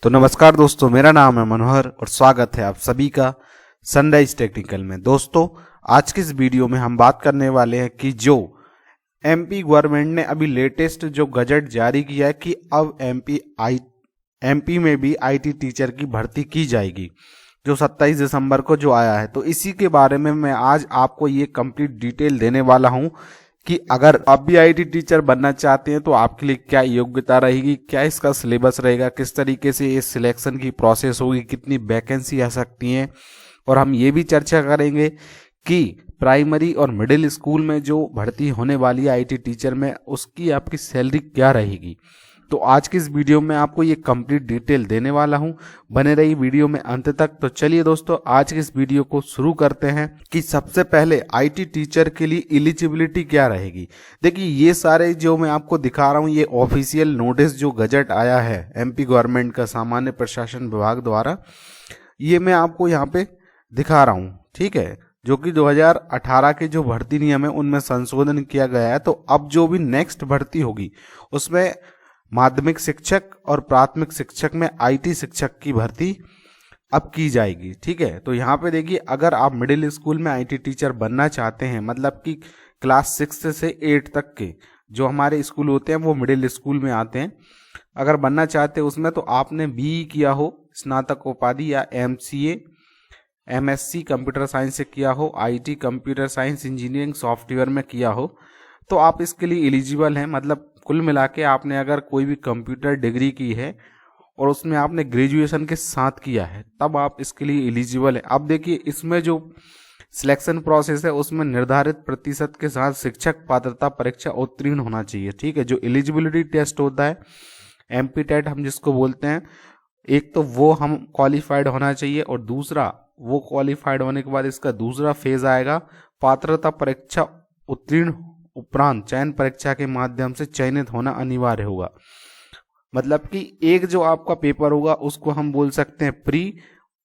तो नमस्कार दोस्तों, मेरा नाम है मनोहर और स्वागत है आप सभी का सनराइज टेक्निकल में। दोस्तों, आज की इस वीडियो में हम बात करने वाले हैं कि जो एमपी गवर्नमेंट ने अभी लेटेस्ट जो गजट जारी किया है कि अब एमपी में भी आईटी टीचर की भर्ती की जाएगी, जो 27 दिसंबर को जो आया है। तो इसी के बारे में मैं आज आपको ये कंप्लीट डिटेल देने वाला हूं कि अगर आप भी आईटी टीचर बनना चाहते हैं तो आपके लिए क्या योग्यता रहेगी, क्या इसका सिलेबस रहेगा, किस तरीके से इस सिलेक्शन की प्रोसेस होगी, कितनी वैकेंसी आ सकती हैं। और हम ये भी चर्चा करेंगे कि प्राइमरी और मिडिल स्कूल में जो भर्ती होने वाली है आईटी टीचर में, उसकी आपकी सैलरी क्या रहेगी। तो आज की इस वीडियो में आपको ये कंप्लीट डिटेल देने वाला हूं, बने रही वीडियो में अंत तक। तो चलिए दोस्तों, आज की इस वीडियो को शुरू करते हैं कि सबसे पहले आईटी टीचर के लिए एलिजिबिलिटी क्या रहेगी। देखिए, ये सारे जो मैं आपको दिखा रहा हूं, ये ऑफिशियल नोटिस जो गजट आया है एमपी गवर्नमेंट का सामान्य प्रशासन विभाग द्वारा, ये मैं आपको यहाँ पे दिखा रहा हूँ, ठीक है, जो कि 2018 के जो भर्ती नियम है उनमें संशोधन किया गया है। तो अब जो भी नेक्स्ट भर्ती होगी उसमें माध्यमिक शिक्षक और प्राथमिक शिक्षक में आईटी शिक्षक की भर्ती अब की जाएगी, ठीक है। तो यहाँ पे देखिए, अगर आप मिडिल स्कूल में आईटी टीचर बनना चाहते हैं, मतलब कि क्लास 6 से 8 तक के जो हमारे स्कूल होते हैं वो मिडिल स्कूल में आते हैं, अगर बनना चाहते हैं उसमें, तो आपने बीई किया हो, स्नातक उपाधि, या एमसीए एमएससी कंप्यूटर साइंस से किया हो, IT computer science engineering software में किया हो, तो आप इसके लिए एलिजिबल हैं। मतलब कुल मिला के आपने अगर कोई भी कंप्यूटर डिग्री की है और उसमें आपने ग्रेजुएशन के साथ किया है, तब आप इसके लिए एलिजिबल है। अब देखिए, इसमें जो सिलेक्शन प्रोसेस है उसमें निर्धारित प्रतिशत के साथ शिक्षक पात्रता परीक्षा उत्तीर्ण होना चाहिए, ठीक है। जो एलिजिबिलिटी टेस्ट होता है, एमपी टेट हम जिसको बोलते हैं, एक तो वो हम क्वालिफाइड होना चाहिए, और दूसरा वो क्वालिफाइड होने के बाद इसका दूसरा फेज आएगा, पात्रता परीक्षा उत्तीर्ण उपरांत चयन परीक्षा के माध्यम से चयनित होना अनिवार्य होगा। मतलब कि एक जो आपका पेपर होगा उसको हम बोल सकते हैं प्री,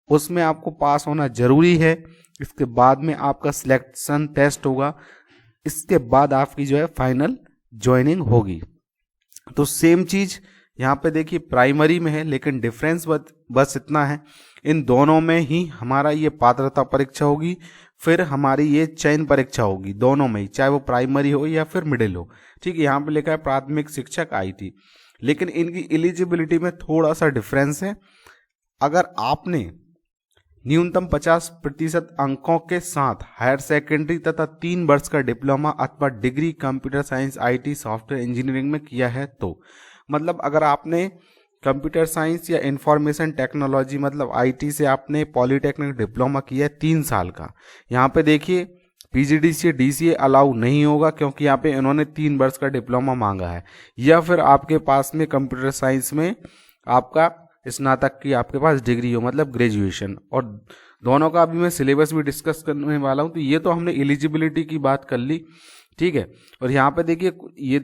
उसमें आपको पास होना जरूरी है। इसके बाद में आपका सिलेक्शन टेस्ट होगा, इसके बाद आपकी जो है फाइनल ज्वाइनिंग होगी। तो सेम चीज यहाँ पे देखिए प्राइमरी में है, लेकिन डिफरेंस बस इतना है, इन दोनों में ही हमारा ये पात्रता परीक्षा होगी, फिर हमारी ये चयन परीक्षा होगी, दोनों में ही, चाहे वो प्राइमरी हो या फिर मिडिल हो, ठीक है। यहाँ पे लिखा है प्राथमिक शिक्षक आईटी, लेकिन इनकी एलिजिबिलिटी में थोड़ा सा डिफरेंस है। अगर आपने न्यूनतम 50% अंकों के साथ हायर सेकेंडरी तथा 3 वर्ष का डिप्लोमा अथवा degree computer science IT software engineering में किया है, तो मतलब अगर आपने कंप्यूटर साइंस या इंफॉर्मेशन टेक्नोलॉजी मतलब आईटी से आपने पॉलिटेक्निक डिप्लोमा किया है 3 साल का, यहाँ पे देखिए पीजीडीसीए डीसीए अलाउ नहीं होगा, क्योंकि यहाँ पे इन्होंने 3 वर्ष का डिप्लोमा मांगा है। या फिर आपके पास में कंप्यूटर साइंस में आपका स्नातक की आपके पास डिग्री हो, मतलब ग्रेजुएशन, और दोनों का अभी मैं सिलेबस भी डिस्कस करने वाला हूँ। तो ये तो हमने एलिजिबिलिटी की बात कर ली, ठीक है। और यहाँ पे देखिए, ये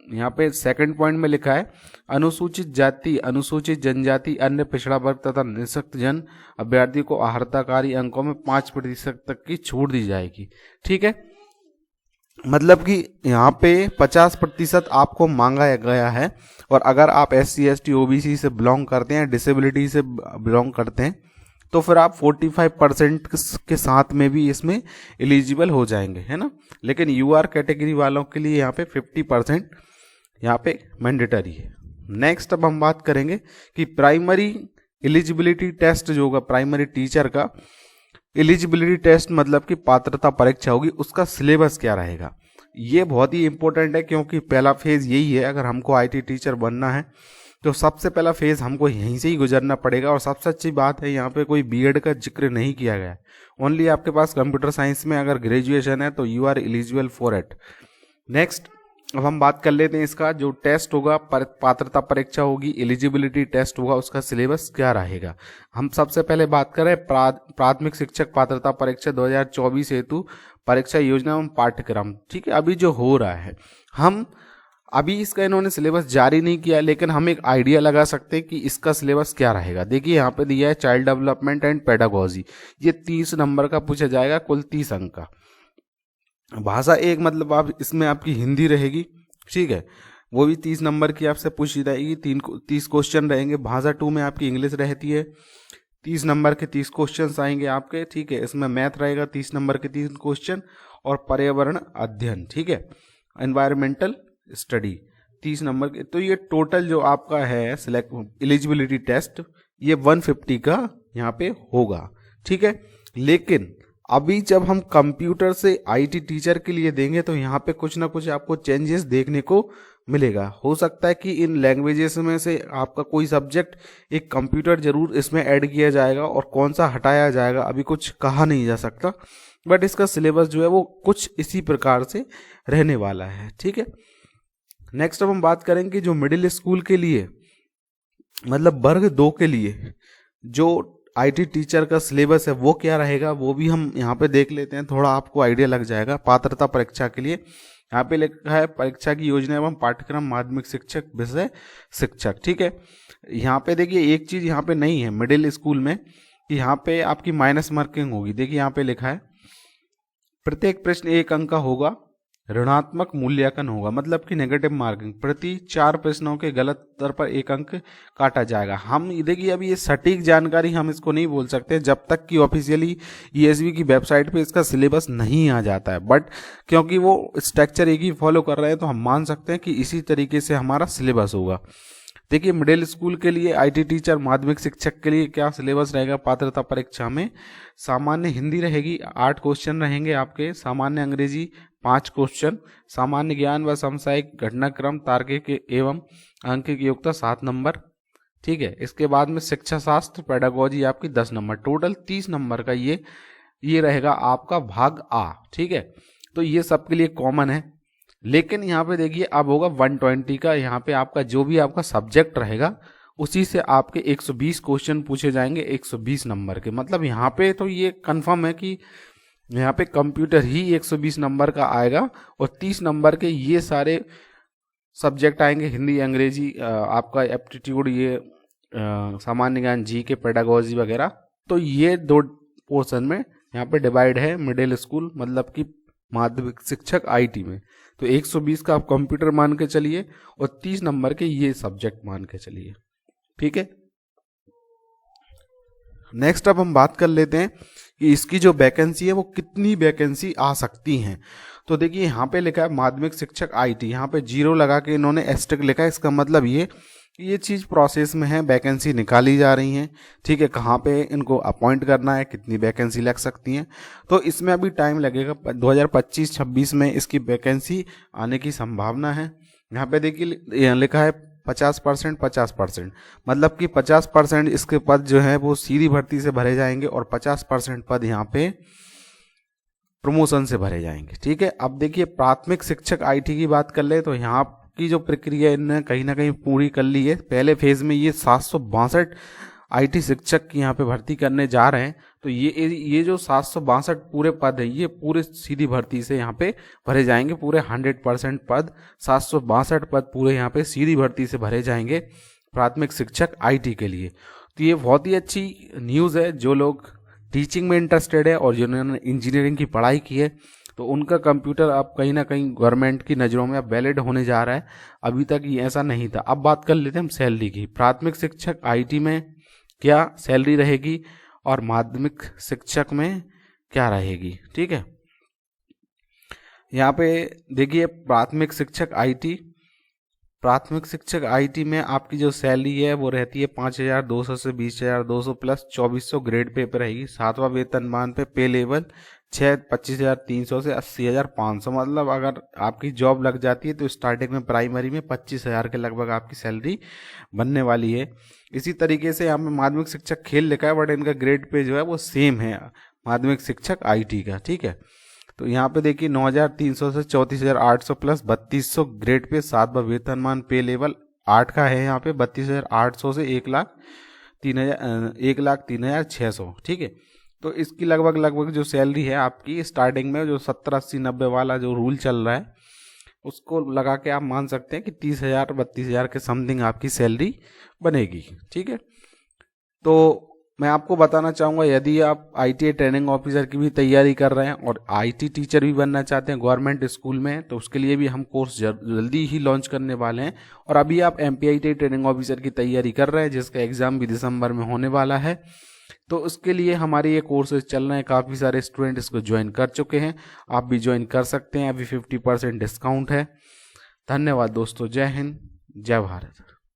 यहाँ पे सेकंड पॉइंट में लिखा है, अनुसूचित जाति, अनुसूचित जनजाति, अन्य पिछड़ा वर्ग तथा निःशक्त जन अभ्यर्थी को अहर्ताकारी अंकों में 5% तक की छूट दी जाएगी, ठीक है। मतलब कि यहाँ पे 50% आपको मांगा गया है, और अगर आप SC ST OBC से बिलोंग करते हैं, डिसेबिलिटी से बिलोंग करते हैं, तो फिर आप 45% के साथ में भी इसमें एलिजिबल हो जाएंगे, है ना। लेकिन UR कैटेगरी वालों के लिए यहाँ पे 50% यहाँ पे मैंडेटरी है। नेक्स्ट अब हम बात करेंगे कि प्राइमरी एलिजिबिलिटी टेस्ट जो होगा प्राइमरी टीचर का, एलिजिबिलिटी टेस्ट मतलब कि पात्रता परीक्षा होगी, उसका सिलेबस क्या रहेगा। ये बहुत ही इंपॉर्टेंट है, क्योंकि पहला फेज यही है, अगर हमको आईटी टीचर बनना है तो सबसे पहला फेज हमको यहीं से ही गुजरना पड़ेगा। और सबसे अच्छी बात है, यहाँ पे कोई बीएड का जिक्र नहीं किया गया है, ओनली आपके पास कंप्यूटर साइंस में अगर ग्रेजुएशन है तो you are eligible for it. Next अब हम बात कर लेते हैं इसका जो टेस्ट होगा, पात्रता परीक्षा होगी, एलिजिबिलिटी टेस्ट होगा, उसका सिलेबस क्या रहेगा। हम सबसे पहले बात करें प्राथमिक शिक्षक पात्रता परीक्षा 2024 हेतु परीक्षा योजना एवं पाठ्यक्रम, ठीक है। अभी जो हो रहा है, हम अभी इसका इन्होंने सिलेबस जारी नहीं किया, लेकिन हम एक आइडिया लगा सकते हैं कि इसका सिलेबस क्या रहेगा। देखिए यहाँ पे दिया है चाइल्ड डेवलपमेंट एंड पेडागोजी, ये 30 नंबर का पूछा जाएगा, कुल 30 अंक का। भाषा एक मतलब आप इसमें आपकी हिंदी रहेगी, ठीक है। वो भी 30 नंबर की आपसे पूछी जाएगी। 30 क्वेश्चन रहेंगे। भाषा 2 में आपकी इंग्लिश रहती है, 30 नंबर के 30 क्वेश्चन आएंगे आपके, ठीक है। इसमें मैथ रहेगा 30 नंबर के 3 क्वेश्चन, और पर्यावरण अध्ययन, ठीक है, एनवायरमेंटल स्टडी 30 नंबर के। तो ये टोटल जो आपका है सिलेक्ट एलिजिबिलिटी टेस्ट, ये 150 का यहाँ पे होगा, ठीक है। लेकिन अभी जब हम कंप्यूटर से आईटी टीचर के लिए देंगे तो यहाँ पे कुछ ना कुछ आपको चेंजेस देखने को मिलेगा। हो सकता है कि इन लैंग्वेजेस में से आपका कोई सब्जेक्ट एक कंप्यूटर जरूर इसमें ऐड किया जाएगा, और कौन सा हटाया जाएगा अभी कुछ कहा नहीं जा सकता, बट इसका सिलेबस जो है वो कुछ इसी प्रकार से रहने वाला है, ठीक है। नेक्स्ट अब हम बात करेंगे जो मिडिल स्कूल के लिए, मतलब वर्ग 2 के लिए जो आईटी टीचर का सिलेबस है वो क्या रहेगा, वो भी हम यहाँ पे देख लेते हैं, थोड़ा आपको आइडिया लग जाएगा। पात्रता परीक्षा के लिए यहाँ पे लिखा है परीक्षा की योजना एवं पाठ्यक्रम माध्यमिक शिक्षक विषय शिक्षक, ठीक है। यहाँ पे देखिए एक चीज यहाँ पे नहीं है मिडिल स्कूल में, कि यहाँ पे आपकी माइनस मार्किंग होगी। देखिए यहाँ पे लिखा है प्रत्येक प्रश्न 1 अंक का होगा, ऋणात्मक मूल्यांकन होगा, मतलब कि नेगेटिव मार्किंग। प्रति 4 प्रश्नों के गलत उत्तर पर 1 अंक काटा जाएगा। हम देखिए अभी ये सटीक जानकारी हम इसको नहीं बोल सकते जब तक कि ऑफिशियली ईएसवी की वेबसाइट पे इसका सिलेबस नहीं आ जाता है, बट क्योंकि वो स्ट्रक्चर एक ही फॉलो कर रहे हैं तो हम मान सकते हैं कि इसी तरीके से हमारा सिलेबस होगा। देखिए मिडिल स्कूल के लिए आईटी टीचर माध्यमिक शिक्षक के लिए क्या सिलेबस रहेगा पात्रता परीक्षा में। सामान्य हिंदी रहेगी, 8 क्वेश्चन रहेंगे आपके, सामान्य अंग्रेजी 5 क्वेश्चन, सामान्य ज्ञान व समसामयिक घटनाक्रम तार्किक एवं अंक की योग्यता 7 नंबर, ठीक है। इसके बाद में शिक्षा शास्त्र पेडागोजी आपकी 10 नंबर, टोटल 30 नंबर का ये रहेगा आपका भाग आ, ठीक है। तो ये सबके लिए कॉमन है। लेकिन यहाँ पे देखिए अब होगा 120 का, यहाँ पे आपका जो भी आपका सब्जेक्ट रहेगा उसी से आपके 120 क्वेश्चन पूछे जाएंगे 120 नंबर के। मतलब यहाँ पे तो ये कंफर्म है कि यहाँ पे कंप्यूटर ही 120 नंबर का आएगा, और 30 नंबर के ये सारे सब्जेक्ट आएंगे, हिंदी अंग्रेजी आपका एप्टीट्यूड, ये सामान्य ज्ञान जीके पेडागोजी वगैरह। तो ये 2 पोर्शन में यहाँ पे डिवाइड है मिडिल स्कूल, मतलब कि माध्यमिक शिक्षक आईटी में। तो 120 का आप कंप्यूटर मान के चलिए और 30 नंबर के ये सब्जेक्ट मान के चलिए, ठीक है। नेक्स्ट अब हम बात कर लेते हैं कि इसकी जो वैकेंसी है वो कितनी वैकेंसी आ सकती हैं। तो देखिए यहाँ पे लिखा है माध्यमिक शिक्षक आईटी, यहाँ पे 0 लगा के इन्होंने एस्टेरिस्क लिखा है। इसका मतलब ये चीज़ प्रोसेस में है, वैकेंसी निकाली जा रही हैं, ठीक है। कहाँ पे इनको अपॉइंट करना है, कितनी वैकेंसी लग सकती हैं, तो इसमें अभी टाइम लगेगा। 2025-26 में इसकी वैकेंसी आने की संभावना है। यहाँ पे देखिए लिखा है 50%, 50%, मतलब कि 50% इसके पद जो है वो सीधी भर्ती से भरे जाएंगे और 50% पद यहाँ पे प्रमोशन से भरे जाएंगे, ठीक है। अब देखिए प्राथमिक शिक्षक आईटी की बात कर ले तो यहाँ की जो प्रक्रिया इन्होंने कहीं ना कहीं पूरी कर ली है। पहले फेज में ये 762 आईटी शिक्षक की यहाँ पे भर्ती करने जा रहे हैं। तो ये जो 762 पूरे पद है ये पूरे सीधी भर्ती से यहाँ पे भरे जाएंगे। पूरे 100% पद 762 पद पूरे यहाँ पे सीधी भर्ती से भरे जाएंगे प्राथमिक शिक्षक आईटी के लिए। तो ये बहुत ही अच्छी न्यूज़ है। जो लोग टीचिंग में इंटरेस्टेड है और जिन्होंने इंजीनियरिंग की पढ़ाई की है तो उनका कंप्यूटर अब कहीं ना कहीं गवर्नमेंट की नज़रों में अब वैलिड होने जा रहा है। अभी तक ये ऐसा नहीं था। अब बात कर लेते हैं हम सैलरी की। प्राथमिक शिक्षक आईटी में क्या सैलरी रहेगी और माध्यमिक शिक्षक में क्या रहेगी, ठीक है। यहाँ पे देखिए प्राथमिक शिक्षक आईटी में आपकी जो सैलरी है वो रहती है 5,200 से 20,200 प्लस 2,400 ग्रेड पे रहेगी। 7वां वेतनमान पे पे लेवल 25,300 से 80,500, मतलब अगर आपकी जॉब लग जाती है तो स्टार्टिंग में प्राइमरी में 25,000 के लगभग आपकी सैलरी बनने वाली है। इसी तरीके से यहाँ पे माध्यमिक शिक्षक खेल लिखा है बट इनका ग्रेड पे जो है वो सेम है माध्यमिक शिक्षक आईटी का, ठीक है। तो यहाँ पे देखिए 9,300 से 34,800 प्लस 3,200 ग्रेड पे 7वां वेतनमान पे लेवल 8 का है। यहाँ पे 32,800 से 1,03,600, ठीक है। तो इसकी लगभग जो सैलरी है आपकी स्टार्टिंग में जो 70, 80, 90 वाला जो रूल चल रहा है उसको लगा के आप मान सकते हैं कि 30,000, 32,000 के समथिंग आपकी सैलरी बनेगी, ठीक है। तो मैं आपको बताना चाहूँगा, यदि आप ITI ट्रेनिंग ऑफिसर की भी तैयारी कर रहे हैं और IT टीचर भी बनना चाहते हैं गवर्नमेंट स्कूल में, तो उसके लिए भी हम कोर्स जल्दी ही लॉन्च करने वाले हैं। और अभी आप MPIT ट्रेनिंग ऑफिसर की तैयारी कर रहे हैं जिसका एग्ज़ाम भी दिसंबर में होने वाला है, तो उसके लिए हमारे ये कोर्सेज चल रहे हैं। काफ़ी सारे स्टूडेंट इसको ज्वाइन कर चुके हैं, आप भी ज्वाइन कर सकते हैं। अभी 50% डिस्काउंट है। धन्यवाद दोस्तों। जय हिंद, जय भारत।